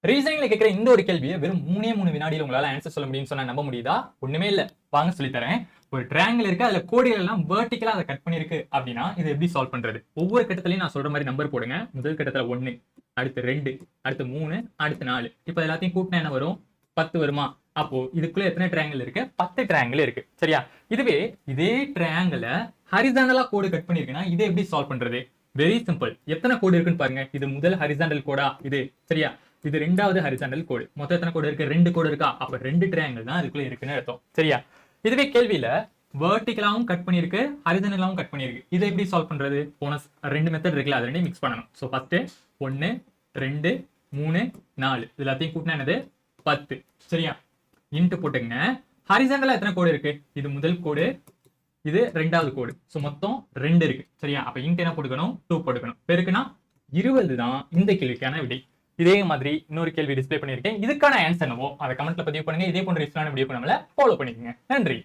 ரீசனிங்ல கேட்கிற இந்த ஒரு கேள்வியை வெறும் 3 வினாடியில் உங்களால ஆன்சர் சொல்ல முடியும்னு சொன்னா நம்ப முடியுதா? ஒண்ணுமே இல்ல. வாங்க சொல்லி தரேன். ஒரு ட்ரையாங்கிள் இருக்கு, அதுல கோடுகள் எல்லாம் வெர்டிகலா அதை கட் பண்ணிருக்கு அப்படின்னா இது எப்படி சால்வ் பண்றது? ஒவ்வொரு கட்டத்திலையும் நான் சொல்ற மாதிரி நம்பர் போடுங்க. முதல் கட்டத்துல 1, அடுத்து 2, அடுத்து 3, அடுத்து 4. இப்ப எல்லாத்தையும் கூட்டினா என்ன வரும்? 10 வருமா? அப்போ இதுக்குள்ள எத்தனை ட்ரையாங்கிள் இருக்கு? 10 ட்ரையாங்கிள் இருக்கு. சரியா? இதுவே இதே ட்ரையாங்கிள ஹரிசாண்டலா கோடு கட் பண்ணிருக்குன்னா இதை எப்படி சால்வ் பண்றது? Very simple. எத்தனை கோடு இருக்குன்னு பாருங்க. இது முதல் ஹரிசாண்டல் கோடா இது? சரியா? இது ரெண்டாவது ஹரிசாண்டல் கோடு. மொத்தம் எத்தனை கோடு இருக்கு? 2 கோடு இருக்கா? அப்ப 2 ட்ரையாங்கிள் தான் அதுக்குள்ள இருக்குன்னு அர்த்தம். சரியா? இதுவே கேள்வியில வெர்டிகலாவும் கட் பண்ணிருக்கு, ஹரிசாண்டலாவும் கட் பண்ணிருக்கு. இதை எப்படி சால்வ் பண்றது? போன 2 மெத்தட் இருக்குல்ல, அது ரெண்டையும் மிக்ஸ் பண்ணணும். ஸோ ஃபர்ஸ்ட் 1, 2, 3, 4 எல்லாத்தையும் கூட்டினா என்னது? 10. சரியா? இன்ட்டு போட்டுங்க. ஹரிசாண்டலா எத்தனை கோடு இருக்கு? இது முதல் கோடு, இது ரெண்டாவது கோடு. ஸோ மொத்தம் 2 இருக்கு. சரியா? அப்ப இன்ட்டு என்ன போட்டுக்கணும்? 2 போட்டுக்கணும். பெருக்குனா 20 தான் இந்த கேள்விக்கான விடை. இதே மாதிரி இன்னொரு கேள்வி டிஸ்பிளே பண்ணியிருக்கேன். இதுக்கான ஆன்சர் என்னவோ அதை கமெண்ட்ல பதிவு பண்ணுங்க. இதே போன்ற யூஸ்ஃபுல்லான வீடியோ நம்மள ஃபாலோ பண்ணிக்கோங்க. நன்றி.